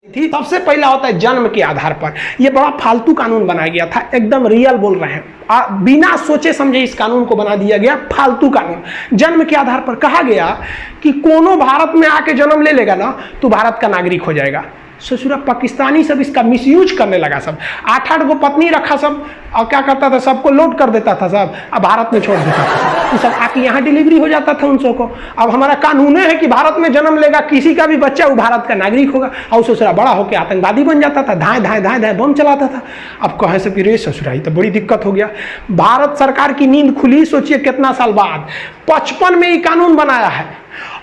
थी। सबसे पहला होता है जन्म के आधार पर। यह बड़ा फालतू कानून बनाया गया था, एकदम रियल बोल रहे हैं, बिना सोचे समझे इस कानून को बना दिया गया, फालतू कानून। जन्म के आधार पर कहा गया कि कोनो भारत में आके जन्म ले लेगा ना तो भारत का नागरिक हो जाएगा। ससुरा पाकिस्तानी सब इसका मिसयूज करने लगा, सब 8-8 गो पत्नी रखा सब, और क्या करता था, सबको लोड कर देता था सब, अब भारत में छोड़ देता था, तो सब आके यहाँ डिलीवरी हो जाता था उन सबको। अब हमारा कानून है कि भारत में जन्म लेगा किसी का भी बच्चा वो भारत का नागरिक होगा, और ससुरा बड़ा होकर आतंकवादी बन जाता था, धाए धाए धाए धाए बम चलाता था। अब कहे से फिर ससुरा ही तो बड़ी दिक्कत हो गया। भारत सरकार की नींद खुली, सोचिए कितना साल बाद, 55 में ये कानून बनाया है,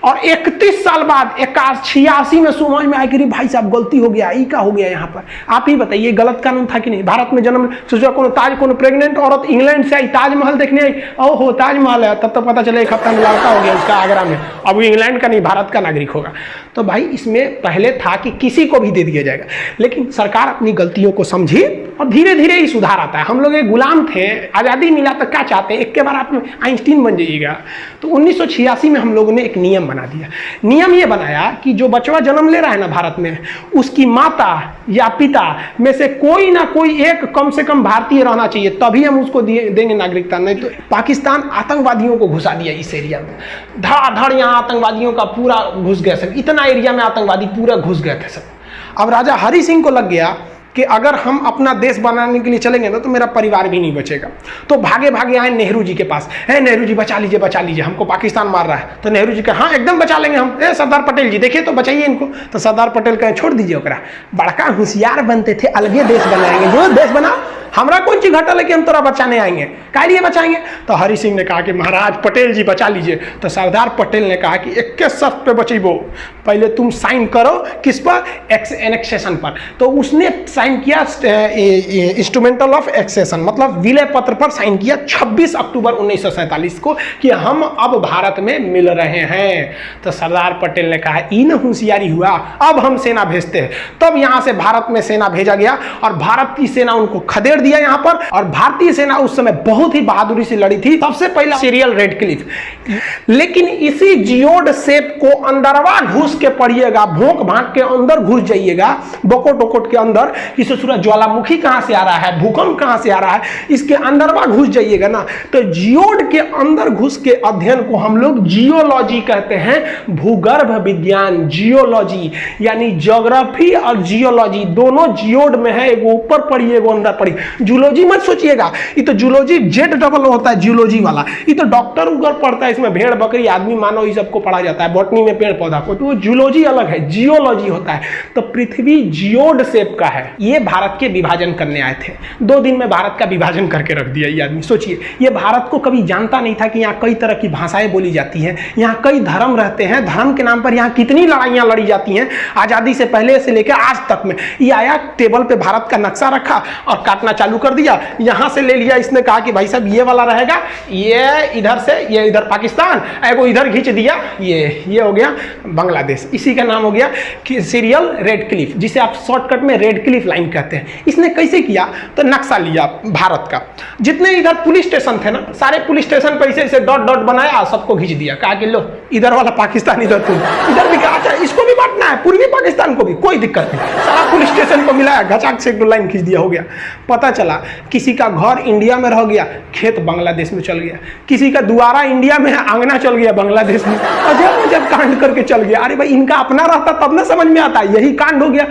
और 31 साल बाद 86 में समझ में आया कि भाई साहब गलती हो गया, ये क्या हो गया यहाँ पर। आप ही बताइए गलत कानून था कि नहीं। भारत में जन्म सोचो, कोनो प्रेग्नेंट औरत इंग्लैंड से आई, ताजमहल देखने आई, ओहो ताजमहल है, तब तो पता चले एक हफ्ता में लड़का हो गया उसका आगरा में, अब वो इंग्लैंड का नहीं भारत का नागरिक होगा। तो भाई इसमें पहले था कि किसी को भी दे दिया जाएगा, लेकिन सरकार अपनी गलतियों को समझी और धीरे धीरे ही सुधार आता है। हम लोग एक गुलाम थे, आज़ादी मिला तो क्या चाहते हैं, एक के बार आप आइंस्टीन बन जाइएगा। तो 1986 में हम लोगों ने एक नियम बना दिया। नियम ये बनाया कि जो बच्चा जन्म ले रहा है ना भारत में, उसकी माता या पिता में से कोई ना कोई एक कम से कम भारतीय रहना चाहिए, तभी हम उसको देंगे नागरिकता। नहीं तो पाकिस्तान आतंकवादियों को घुसा दिया इस एरिया में, धड़ यहाँ आतंकवादियों का पूरा घुस गया सब, इतना एरिया में आतंकवादी पूरा घुस गए थे सब। अब राजा हरि सिंह को लग गया कि अगर हम अपना देश बनाने के लिए चलेंगे ना तो मेरा परिवार भी नहीं बचेगा। तो भागे भागे आए नेहरू जी के पास, है नेहरू जी बचा लीजिए, हमको पाकिस्तान मार रहा है। तो नेहरू जी कहा हाँ एकदम बचा लेंगे हम। सरदार पटेल जी देखिए तो बचाइए इनको। तो सरदार पटेल कहे छोड़ दीजिए ओकरा, बड़का होशियार बनते थे, अलगे देश बनाएंगे, जो देश बना, हमरा कौन चीज घटल है कि हम तोरा बचाने आएंगे, काहे लिए बचाएंगे। तो हरि सिंह ने कहा कि महाराज पटेल जी बचा लीजिए। तो सरदार पटेल ने कहा कि 21 शर्त पे बचेबो, पहले तुम साइन करो किस पर, एनेक्सेशन पर। तो उसने साइन किया इंस्ट्रूमेंटल ऑफ एक्सेशन, मतलब विलय पत्र पर साइन किया 26 अक्टूबर 1947 को कि हम अब भारत में मिल रहे हैं। तो सरदार पटेल ने कहा इन होशियारी हुआ, अब हम सेना भेजते हैं। तब यहां से भारत में सेना भेजा गया और भारत की सेना उनको खदेड़ दिया यहाँ पर। और भारतीय सेना उस समय बहुत ही बहादुरी से लड़ी थी। सबसे पहला सीरियल रेडक्लिफ, लेकिन इसी जियोड शेप को अंदरवा घुस के पढ़िएगा, भोंक भांक के अंदर घुस जाइएगा, बकोट वकोट के अंदर, कि सूरज ज्वालामुखी कहां से आ रहा है, भूकंप कहां से आ रहा है, इसके अंदरवा घुस जाइएगा ना, तो जियोड के अंदर घुस के अध्ययन को हम लोग जियोलॉजी कहते हैं, भूगर्भ विज्ञान, जियोलॉजी यानी ज्योग्राफी और जियोलॉजी दोनों जियोड में है, एगो ऊपर पढ़ी एगो अंदर पढ़ी। जूलॉजी मत सोचिएगा, ये तो जूलॉजी जेड डबल होता है जियोलॉजी वाला, ये तो डॉक्टर उगर पढ़ता है, इसमें भेड़ बकरी आदमी मानव ये सबको पढ़ा जाता है, बॉटनी में पेड़ पौधा को, तो वो जूलॉजी अलग है, जियोलॉजी होता है। तो पृथ्वी जियोड शेप का है। ये भारत के विभाजन करने आए थे, 2 दिन में भारत का विभाजन करके रख दिया ये आदमी। सोचिए, ये भारत को कभी जानता नहीं था कि यहाँ कई तरह की भाषाएं बोली जाती हैं, यहाँ कई धर्म रहते हैं, धर्म के नाम पर यहाँ कितनी लड़ाइयाँ लड़ी जाती हैं आज़ादी से पहले से लेकर आज तक में। ये आया टेबल पे भारत का नक्शा रखा और काटना चालू कर दिया, यहाँ से ले लिया, इसने कहा कि भाई साहब ये वाला रहेगा, ये इधर से, ये इधर पाकिस्तान, एगो इधर खींच दिया, ये हो गया बांग्लादेश। इसी का नाम हो गया कि सीरियल रेडक्लिफ, जिसे आप शॉर्टकट में रेडक्लिफ लाइन कहते हैं। इसने कैसे किया, तो नक्शा लिया भारत का, जितने इधर पुलिस स्टेशन थे ना, सारे पुलिस स्टेशन पर ऐसे डॉट डॉट बनाया, सबको खींच दिया, कहा कि लो इधर वाला पाकिस्तान, इधर तुम, इधर भी कहा इसको भी बांटना है, पूर्वी पाकिस्तान को भी, कोई दिक्कत नहीं, सारा पुलिस स्टेशन को मिलाया, घचाक से एक लाइन खींच दिया, हो गया। पता चला किसी का घर इंडिया में रह गया, खेत बांग्लादेश में चल गया, किसी का दुआरा इंडिया में है, आंगना चल गया बांग्लादेश में, अजब अजब कांड करके चल गया। अरे भाई इनका अपना रहता तब ना समझ में आता, यही कांड हो गया।